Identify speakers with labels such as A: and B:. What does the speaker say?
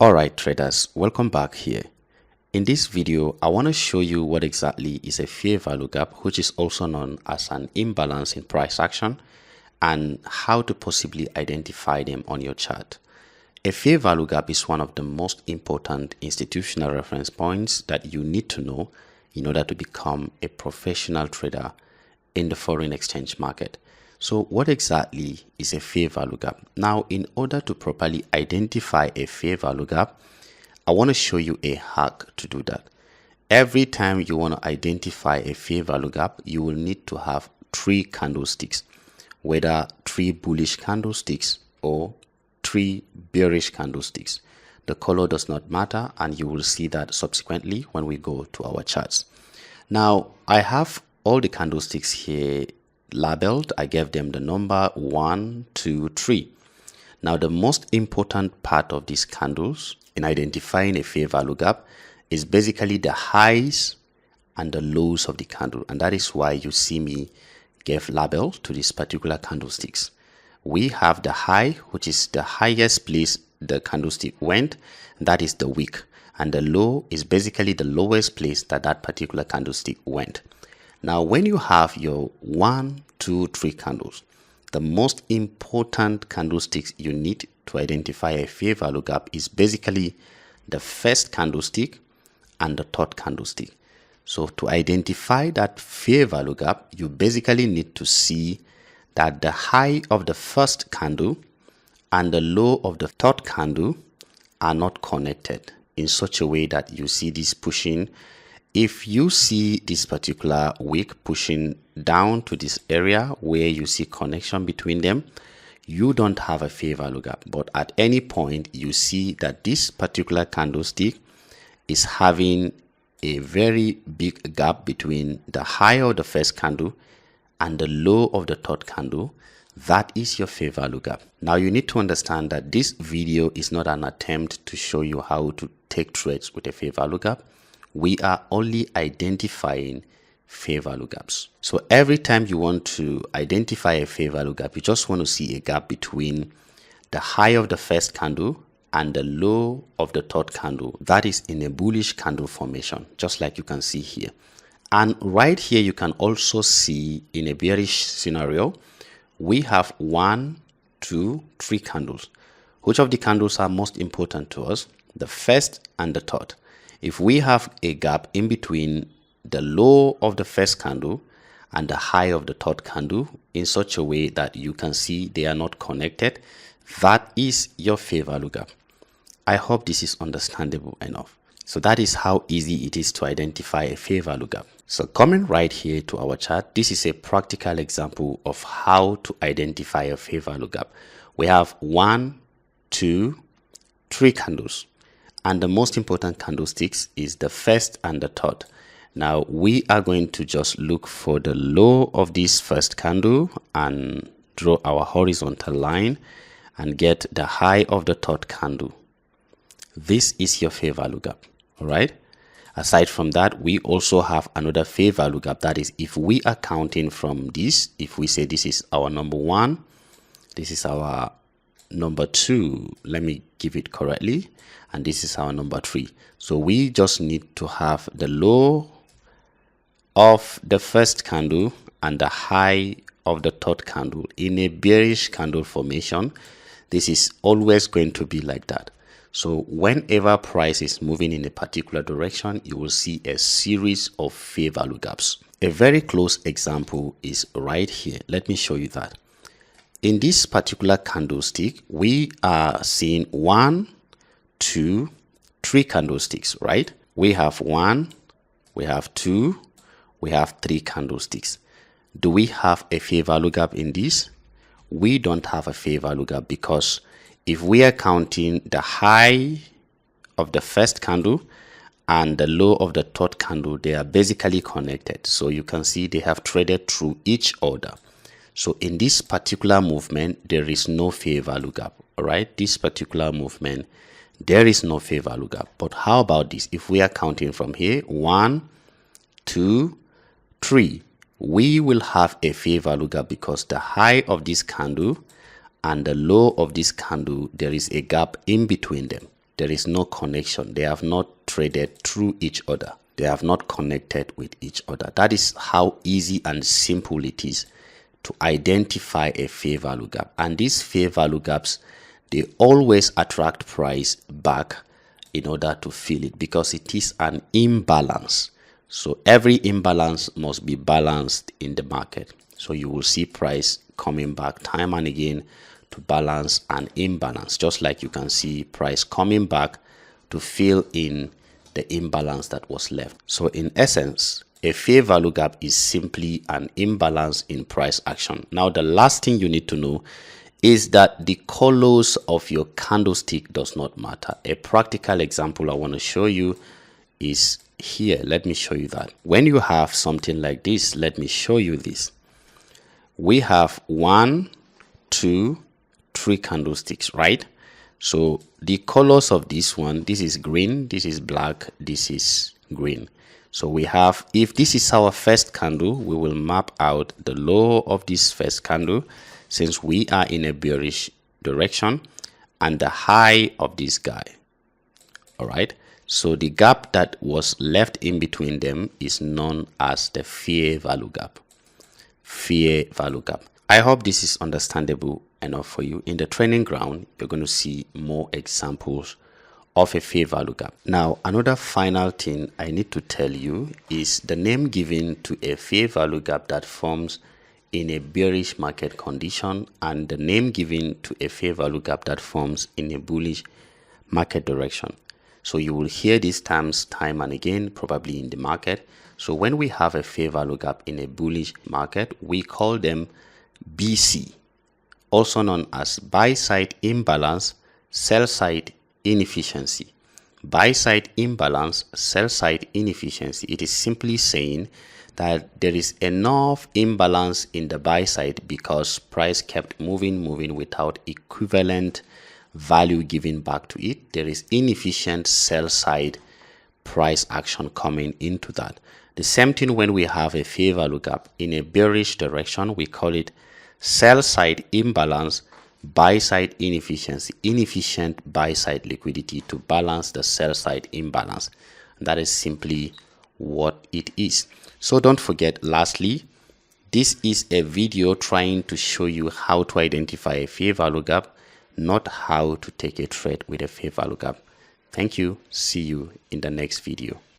A: Alright traders, welcome back here. In this video, I want to show you what exactly is a fair value gap, which is also known as an imbalance in price action, and how to possibly identify them on your chart. A fair value gap is one of the most important institutional reference points that you need to know in order to become a professional trader in the foreign exchange market. So what exactly is a fair value gap? Now, in order to properly identify a fair value gap, I want to show you a hack to do that. Every time you want to identify a fair value gap, you will need to have 3 candlesticks, whether 3 bullish candlesticks or 3 bearish candlesticks. The color does not matter, and you will see that subsequently when we go to our charts. Now, I have all the candlesticks here labeled. I gave them the number 1, 2, 3. Now, the most important part of these candles in identifying a fair value gap is basically the highs and the lows of the candle, and that is why you see me give label to these particular candlesticks. We have the high, which is the highest place the candlestick went, and that is the wick, and the low is basically the lowest place that that particular candlestick went. Now, when you have your 1, 2, 3 candles, the most important candlesticks you need to identify a fair value gap is basically the first candlestick and the third candlestick. So to identify that fair value gap, you basically need to see that the high of the first candle and the low of the third candle are not connected in such a way that you see this pushing. If you see this particular wick pushing down to this area where you see connection between them, you don't have a fair value gap. But at any point you see that this particular candlestick is having a very big gap between the high of the first candle and the low of the third candle, that is your fair value gap. Now, you need to understand that this video is not an attempt to show you how to take trades with a fair value gap. We are only identifying fair value gaps. So every time you want to identify a fair value gap, you just want to see a gap between the high of the first candle and the low of the third candle. That is in a bullish candle formation, just like you can see here. And right here, you can also see in a bearish scenario, we have 1, 2, 3 candles. Which of the candles are most important to us? The first and the third. If we have a gap in between the low of the first candle and the high of the third candle in such a way that you can see they are not connected, that is your fair value gap. I hope this is understandable enough. So that is how easy it is to identify a fair value gap. So coming right here to our chart, this is a practical example of how to identify a fair value gap. We have 1, 2, 3 candles. And the most important candlesticks is the first and the third. Now, we are going to just look for the low of this first candle and draw our horizontal line and get the high of the third candle. This is your fair value gap. All right. Aside from that, we also have another fair value gap. That is, if we are counting from this, if we say this is our number 1, this is our number 2, let me give it correctly, and this is our number 3. So we just need to have the low of the first candle and the high of the third candle in a bearish candle formation. This is always going to be like that. So whenever price is moving in a particular direction, you will see a series of fair value gaps. A very close example is right here. Let me show you that. In this particular candlestick, we are seeing 1, 2, 3 candlesticks, right? We have 1, we have 2, we have 3 candlesticks. Do we have a fair value gap in this? We don't have a fair value gap, because if we are counting the high of the first candle and the low of the third candle, they are basically connected. So you can see they have traded through each other. So in this particular movement, there is no fair value gap. All right, this particular movement, there is no fair value gap. But how about this? If we are counting from here, 1, 2, 3, we will have a fair value gap, because the high of this candle and the low of this candle, there is a gap in between them. there is no connection. They have not traded through each other. They have not connected with each other. That is how easy and simple it is to identify a fair value gap. And these fair value gaps, they always attract price back in order to fill it, because it is an imbalance. So every imbalance must be balanced in the market. So you will see price coming back time and again to balance an imbalance, just like you can see price coming back to fill in the imbalance that was left. So in essence, a fair value gap is simply an imbalance in price action. Now, the last thing you need to know is that the colors of your candlestick does not matter. A practical example I want to show you is here. Let me show you that. When you have something like this, let me show you this. We have 1, 2, 3 candlesticks, right? So the colors of this one, this is green, this is black, this is green. So we have, if this is our first candle, we will map out the low of this first candle, since we are in a bearish direction, and the high of this guy. All right. So the gap that was left in between them is known as the fair value gap. Fair value gap. I hope this is understandable enough for you. In the training ground, you're going to see more examples of a fair value gap. Now, another final thing I need to tell you is the name given to a fair value gap that forms in a bearish market condition, and the name given to a fair value gap that forms in a bullish market direction. So you will hear these terms time and again, probably in the market. So when we have a fair value gap in a bullish market, we call them BC, also known as buy side imbalance, sell side inefficiency. Buy side imbalance, sell side inefficiency. It is simply saying that there is enough imbalance in the buy side because price kept moving without equivalent value given back to it. There is inefficient sell side price action coming into that. The same thing when we have a fair value gap in a bearish direction, we call it sell side imbalance, buy side inefficiency, inefficient buy side liquidity to balance the sell side imbalance. That is simply what it is. So don't forget, lastly, this is a video trying to show you how to identify a fair value gap, not how to take a trade with a fair value gap. Thank you. See you in the next video.